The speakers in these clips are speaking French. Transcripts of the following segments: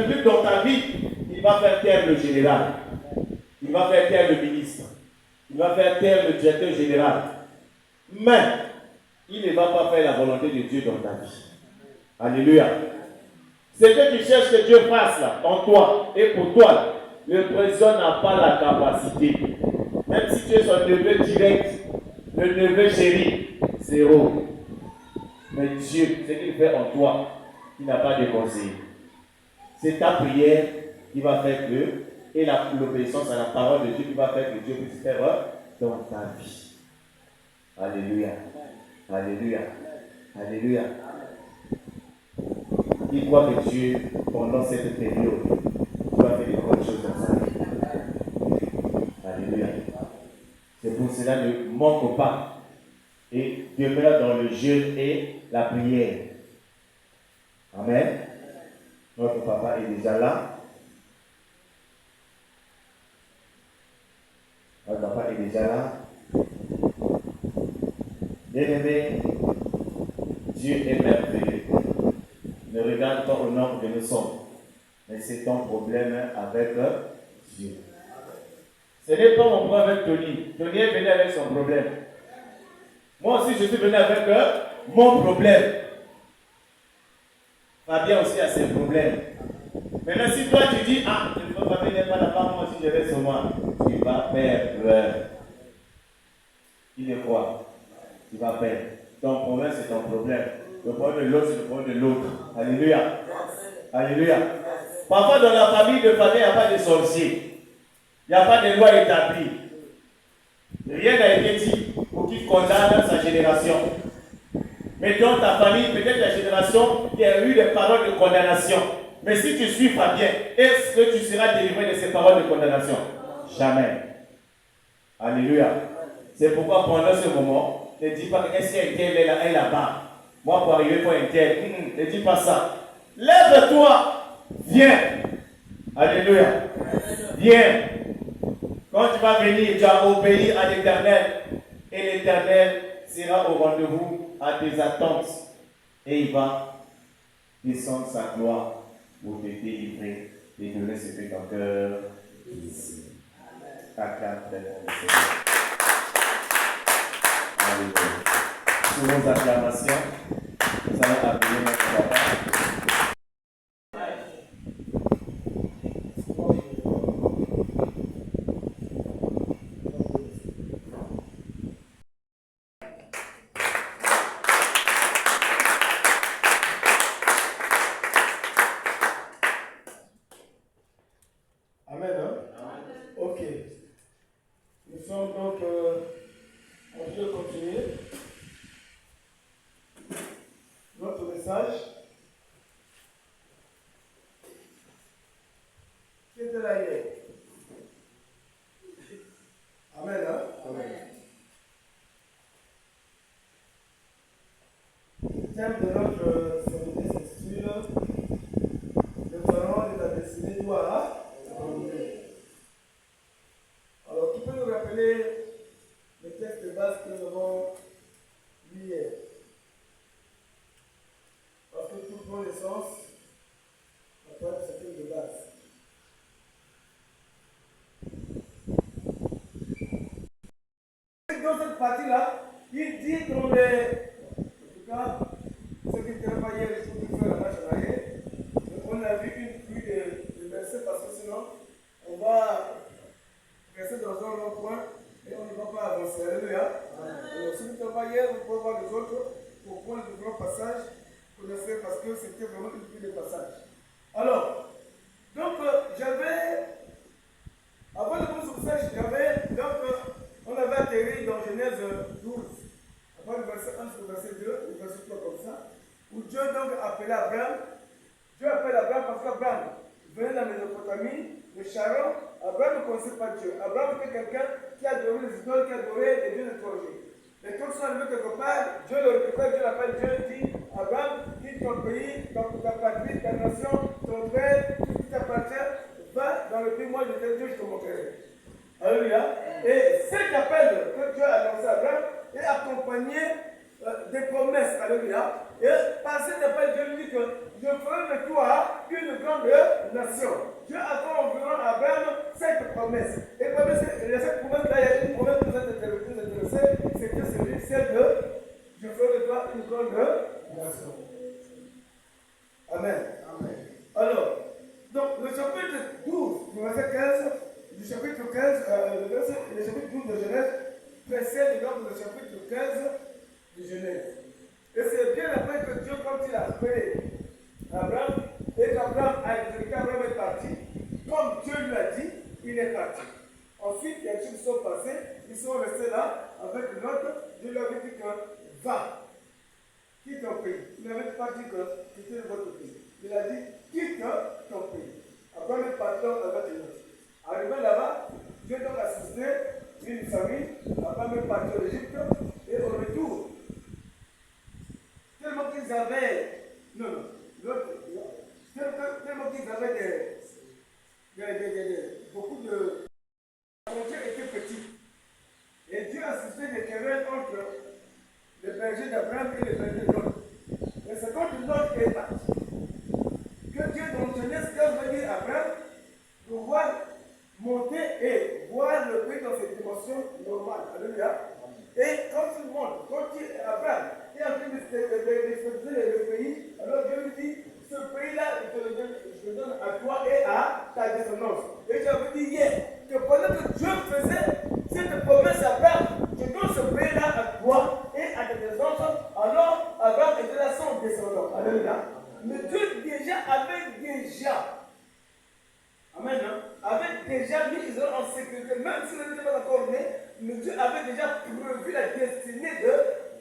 truc dans ta vie, il va faire taire le général. Il va faire taire le ministre. Il va faire taire le directeur général. Mais, il ne va pas faire la volonté de Dieu dans ta vie. Alléluia. C'est que tu cherches que Dieu fasse là, en toi et pour toi. Là. Le président n'a pas la capacité. Même si tu es son neveu direct, le neveu chéri, zéro. Mais Dieu, ce qu'il fait en toi, il n'a pas de conseil. C'est ta prière qui va faire que, et l'obéissance à la parole de Dieu qui va faire que Dieu puisse faire dans ta vie. Alléluia. Alléluia. Alléluia. Il croit que Dieu, pendant cette période, va faire des bonnes choses dans sa vie. Alléluia. C'est pour cela ne manque pas et demeure dans le jeûne et la prière. Amen. Notre papa est déjà là. Notre papa est déjà là. Bien-aimé, Dieu est merveilleux. Ne regarde pas au nombre que nous sommes, mais c'est ton problème avec Dieu. Ce n'est pas mon problème avec Tony. Tony est venu avec son problème. Moi aussi, je suis venu avec mon problème. Fabien aussi a ses problèmes. Maintenant, si toi tu dis, ah, je ne peux pas venir pas là-bas, moi aussi je vais sur moi, tu vas perdre. Il est quoi? Tu vas perdre. Ton problème, c'est ton problème. Le problème de l'autre, c'est le problème de l'autre. Alléluia. Alléluia. Parfois, dans la famille de famille, il n'y a pas de sorcier. Il n'y a pas de loi établie. Rien n'a été dit pour qu'il condamne sa génération. Mais dans ta famille, peut-être la génération qui a eu des paroles de condamnation. Mais si tu suis Fabien, est-ce que tu seras délivré de ces paroles de condamnation? Jamais. Alléluia. C'est pourquoi pendant ce moment, ne dis pas que est-ce qu'un tel est là-bas. Moi, pour arriver pour un tel, ne dis pas ça. Lève-toi, viens. Alléluia. Viens. Quand tu vas venir, tu vas obéir à l'Éternel. Et l'Éternel sera au rendez-vous à tes attentes. Et il va descendre sa gloire pour te délivrer et donner ce que ton cœur désire. Acclame très bien le Seigneur. Alléluia. Sous vos acclamations, nous allons appeler notre papa. Dans cette partie-là, il dit dans les... En tout cas, ceux qui étaient pas hier, il faut qu'ils fassent la marche en arrière. On a vu une pluie de versets parce que sinon, on va rester dans un long point et on ne va pas avancer. Alléluia. Alors, ceux qui étaient pas hier, vous pouvez voir les autres pour prendre le grand passage, connaissez parce que c'était vraiment une pluie de passage. Alors, donc, avant de commencer ce passage, on avait atterri dans Genèse 12, après le verset 1 sur le verset 2, le verset 3 comme ça, où Dieu donc appelait Abraham. Dieu appelle Abraham parce qu'Abraham venait de la Mésopotamie, de Charon. Abraham ne connaissait pas Dieu. Abraham était quelqu'un qui adorait les idoles, qui adorait les dieux étrangers. Les tours sont arrivés quelque part, Dieu le récupère, Dieu l'appelle, Dieu dit Abraham, quitte ton pays, ta patrie, ta nation, ton père, tout ce qui t'appartient, va dans le pays, moi je te dis, je te montrerai. Alléluia. Et cet appel que Dieu a lancé à Abraham est accompagné des promesses. Alléluia. Et par cet appel, Dieu lui dit que je ferai de toi quoi? Une grande nation. Dieu attend environ à Abraham 5 promesses. Et parmi ces promesses-là, il y a une promesse qui nous intéressée, c'est celle de je ferai de toi une grande nation. Amen. Amen. Alors, donc le chapitre 12, verset 15, du chapitre 15, le chapitre 12 de Genèse précède donc le chapitre 15 de Genèse. Et c'est bien après que Dieu, quand il a appelé Abraham, et qu'Abraham est parti, comme Dieu lui a dit, il est parti. Ensuite, il y a des choses qui sont passées, ils sont restés là avec l'autre. Dieu lui avait dit que va, quitte ton pays. Il n'avait pas dit que c'était votre pays. Il a dit quitte ton pays. Abraham est parti avec l'autre. Arrivé là-bas, Dieu donc assisté une famille. Abraham est parti en Égypte et au retour, tellement qu'ils avaient. Non, l'autre. Tellement qu'ils avaient beaucoup de. La frontière était petite. Et Dieu a suscité des querelles entre les bergers d'Abraham et les bergers de Lot. Et c'est quand Lot est parti que Dieu, dans Genèse 15, va dire à Abraham de pouvoir monter et voir le pays dans ses dimensions normales. Alléluia. Et quand il monte, Abraham est en train de le pays, alors Dieu lui dit ce pays-là, je le donne à toi et à ta descendance. Et j'avais dit hier que pendant que Dieu faisait cette promesse à Abraham, je donne ce pays-là à toi et à ta descendance, alors Abraham était là son descendant. Alléluia. Mais Dieu Amen. Avait déjà mis Israël en sécurité, même s'il n'était pas encore né, mais Dieu avait déjà prévu la destinée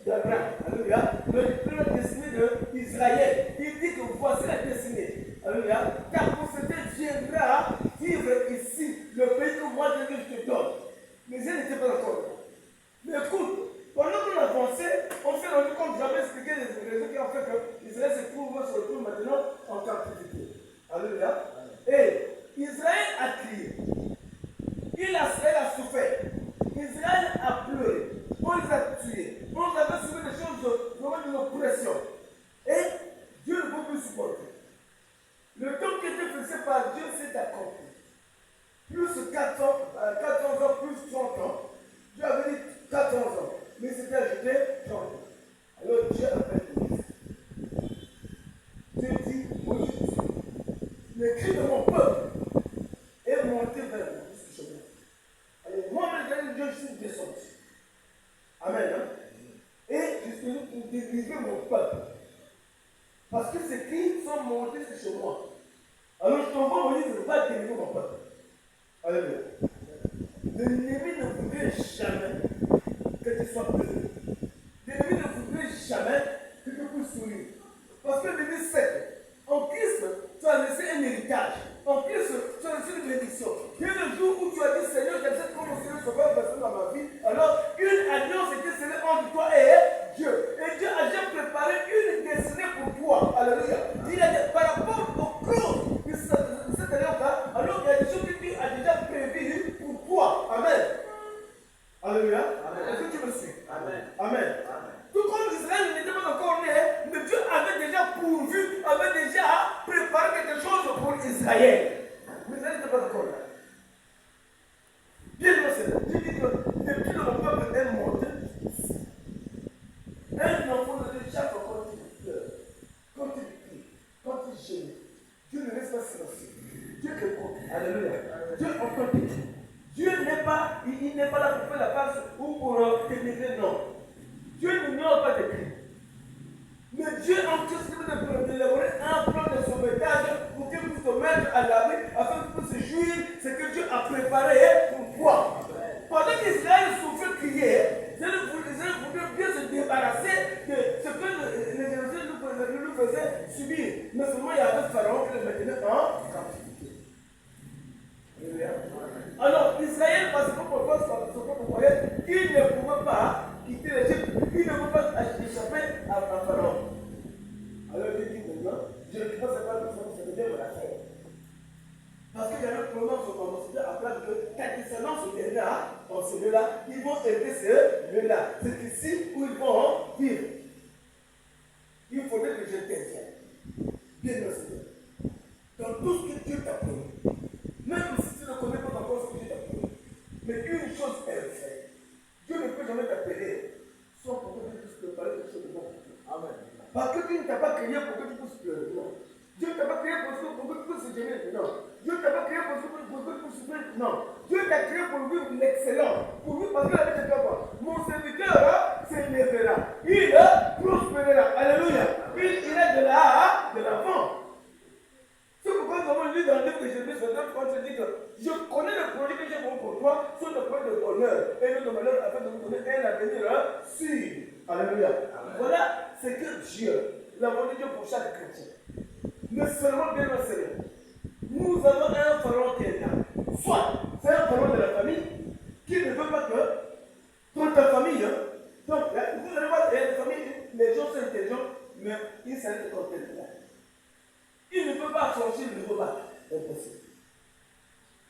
d'Abraham. Alléluia. La destinée d'Israël. Il dit que voici la destinée. Alléluia. Car pour ce Dieu viendra vivre ici, le pays que moi je te donne. Mais Israël n'était pas encore là. Mais écoute, pendant qu'on avançait, on s'est rendu compte, j'avais expliqué les raisons qui ont fait que Israël se retrouve maintenant en captivité. Alléluia. Et Israël a crié. Israël a souffert. Israël a pleuré. On les a tués. On les avait subi des choses vraiment d'une oppression. Et Dieu ne peut plus supporter. Le temps qui était fixé par Dieu s'est accompli. Plus 400 ans, plus 30 ans. Dieu avait dit 14 ans. Mais c'était ajouté 30 ans. Alors Dieu appelle Moïse. Dieu dit, Moïse, le cri de mon peuple est monté vers moi, ce chemin. Alors moi-même, Dieu, je suis descendu. Amen. Hein? Et je suis venu pour délivrer mon peuple. Parce que ces cris sont montés chez moi. Alors je t'envoie Moïse, je vais délivrer mon peuple. Alléluia. L'ennemi ne voudrait jamais que tu sois pesé. L'ennemi ne voudrait jamais que tu puisses sourire. Parce que l'ennemi sait en Christ, tu as laissé un héritage. En Christ, tu as laissé une bénédiction. Dès le jour où tu as dit, Seigneur, j'accepte comme mon Seigneur sauveur personne dans ma vie, alors une alliance était scellée entre toi et Dieu. Et Dieu a déjà préparé une destinée pour toi. Alléluia. Il a dit, par rapport aux clauses de cette alliance-là, alors il y a des choses que Dieu a déjà prévues pour toi. Amen. Alléluia. Est-ce que tu me suis? Amen. Amen. Tout comme Israël n'était pas encore né, mais Dieu avait déjà pourvu, avait déjà préparé quelque chose pour Israël. Mais Israël n'était pas encore là. Bien sûr, Dieu dit que depuis que mon peuple est monté, un enfant de Dieu, chaque fois quand il pleure, quand il crie, quand il gêne, Dieu ne laisse pas silencieux. Dieu répond. Alléluia. Dieu entend tes cris. Dieu n'est pas, il n'est pas là pour faire la passe ou pour t'énerver, non. Dieu n'ignore pas tes cris. Mais Dieu en Christ d'élaborer un plan de sauvetage pour que puisse te mettre à l'abri afin que tu puisses jouir ce que Dieu a préparé pour toi. Pendant qu'Israël souffrait crier, Dieu voulait bien se débarrasser de ce que les Jérusalem nous faisaient subir. Mais seulement il y avait Pharaon qui les maintenait en captivité. Alors Israël, parce que pourquoi ce propre moyen, il ne pouvait pas quitter l'Égypte, il ne pouvait pas échapper à Pharaon. Alors il dit maintenant, je ne sais pas c'est pas le sens, c'est bien de la faire. Parce que j'avais prononcé au commencement à place que ta descendance viendra dans ce lieu-là, ils vont aider ce lieu-là. C'est ici où ils vont vivre. Il faudrait que je t'invienne. Bien le Seigneur. soutenir. Non. Dieu ne t'a pas créé pour souffrir. Non. Dieu t'a créé pour vivre l'excellence. Pour vivre parce que la vie de toi. Mon serviteur s'élèvera. Il prospérera. Alléluia. Il est de l'avant. C'est pourquoi nous avons lu dans le livre de Jérémie 29, quand il dit que je connais le projet que j'ai pour toi, sont des projets de bonheur et de malheur afin de vous donner un avenir sûr. Alléluia. Voilà ce que Dieu, la volonté de Dieu pour chaque chrétien. Mais seulement bien au Seigneur. Nous avons un pharaon qui est là. Soit c'est un pharaon de la famille qui ne veut pas que dans ta famille, donc vous allez voir, il y a des familles, les gens sont intelligents, mais ils savent se contenter là. Il ne peut pas changer le nouveau bac. Impossible.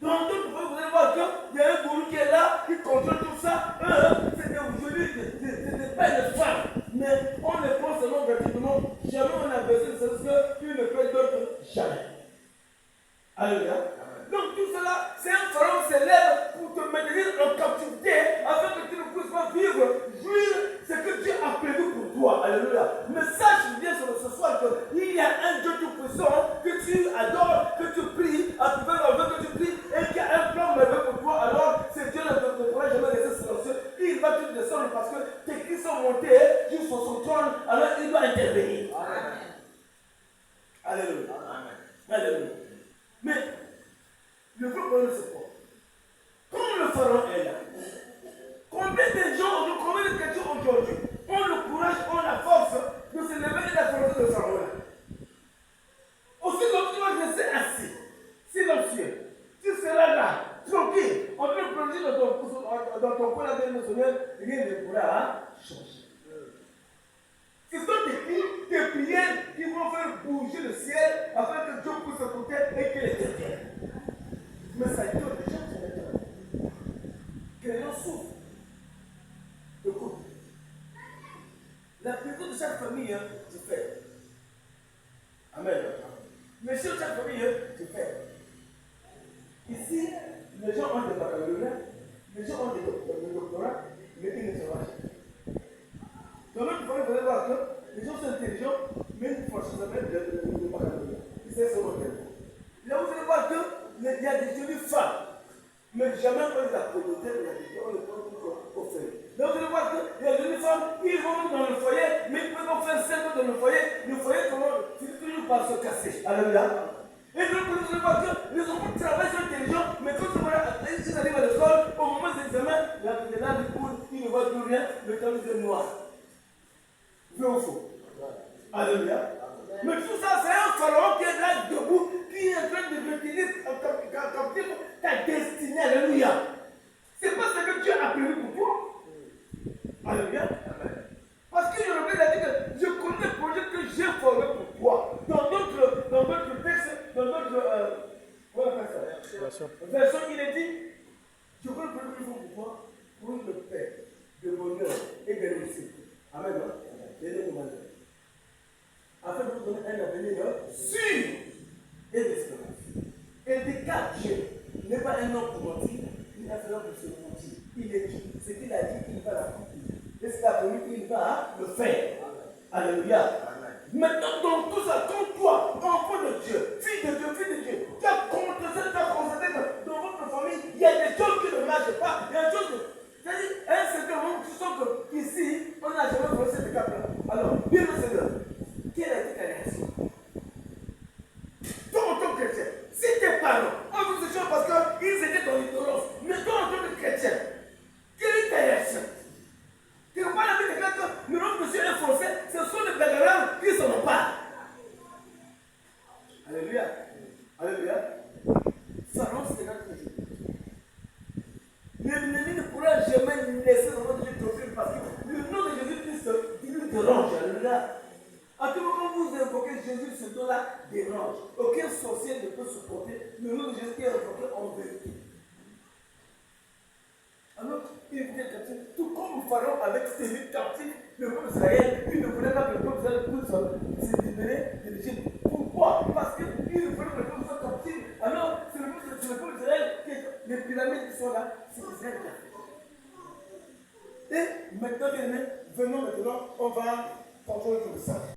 Dans d'autres fois, vous allez voir qu'il y a un gourou qui est là, qui contrôle tout ça. C'est aujourd'hui, ce n'est pas une femme. Mais on les prend seulement gratuitement. Jamais on a besoin de ce qu'il ne peut d'autre. Jamais. Alléluia. Donc tout cela, c'est un pharaon s'élève pour te maintenir en captivité afin que tu ne puisses pas vivre, jouir ce que Dieu a prévu pour toi. Alléluia. Mais sache bien ce soir qu'il y a un Dieu tout-puissant que tu adores, que tu pries, à travers le vœu que tu pries, et qu'il y a un plan merveilleux pour toi. Alors, ce Dieu ne pourra jamais rester silencieux. Il va tout descendre parce que tes cris sont montés jusqu'au son trône. Alors, il doit intervenir. Amen. Alléluia. Amen. Alléluia. Mais, le problème c'est quoi? Quand le pharaon est là, combien de gens, combien de chrétiens aujourd'hui ont le courage, ont la force de se lever et d'affronter le pharaon là? Aussi longtemps tu vas rester assis, silencieux, tu seras là, tranquille, en train de plonger dans ton coin là, bien Seigneur, rien ne pourra changer. Ce sont tes prières qui vont faire bouger le ciel afin que Dieu puisse s'écouter et qu'il intervienne. Mais ça étonne les gens qui sont que les gens souffrent. Écoute, la plupart de chaque famille, tu fais. Amen. Mais sur chaque famille, tu fais. Ici, les gens ont des baccalauréats, les gens ont des doctorats, mais ils ne sont pas. Dans notre famille, vous allez voir que les gens sont intelligents, mais ils font jamais de baccalauréat. Ils savent sur le terrain. Là, vous allez voir qu'il y a des jolies femmes, mais jamais on les a communauté, on les prend au fait. Là, vous allez voir qu'il y a des jolies femmes, ils vont dans le foyer, mais ils peuvent faire 5 ans dans le foyer, c'est toujours par se casser. Alléluia. Et donc, vous allez voir que les enfants travaillent, sont intelligents, mais quand ils arrivent à l'école, au moment des examens, là, du coup, ils ne voient plus rien, le temps est noir. Vrai ou faux? Alléluia. Mais tout ça, c'est un pharaon qui est là debout, qui est en train de retenir captif ta destinée. Alléluia. C'est pas ce que Dieu a prévu pour toi. Alléluia. Parce que je a dit que je connais le projet que j'ai formé pour toi. Dans notre texte, dans notre version, il est dit, je connais le projet que j'ai formé pour toi, pour une paix, de bonheur et de réussite. Amen. Afin de vous donner un avenir sûr et d'espérance. Et déclare Dieu n'est pas un homme pour mentir, ni un homme pour se mentir. Il est dit, ce qu'il a dit, il va l'accomplir. Et ce qu'il a promis, il va le faire. Alléluia. Maintenant, dans tout ça, quand toi, enfant de Dieu, fille de Dieu, tu as constaté que dans votre famille, il y a des choses qui ne marchent pas. Il y a des choses. C'est-à-dire, à un certain moment, tu sens qu'ici, on n'a jamais fait cette étape-là. Alors, bien le Seigneur, quelle a été ta réaction? Toi, en tant que chrétien, si tes parents ont fait ces choses parce qu'ils étaient dans l'ignorance, mais toi, en tant que chrétien, quelle est ta réaction? Tu n'as pas la vie de quelqu'un, mais notre monsieur est français, ce sont les bagarres qui s'en emparent. Alléluia. Alléluia. Pharaon, c'est notre Jésus. L'ennemi ne pourra jamais laisser le nom de Jésus tromper parce que le nom de Jésus-Christ, il nous dérange. Alléluia. À tout moment où vous invoquez Jésus, ce nom-là dérange. Aucun sorcier ne peut supporter le nom de Jésus qui est invoqué en vérité. Alors, il était captif, tout comme le pharaon avait tenu captif le peuple d'Israël, il ne voulait pas que le peuple d'Israël puisse se libérer de l'Égypte. Pourquoi? Parce qu'il ne voulait que le peuple soit captif. Alors, c'est le peuple d'Israël qui est. Les pyramides qui sont là, c'est Israël qui a fait. Et maintenant, bien aimé, venons maintenant, on va contrôler tout ça.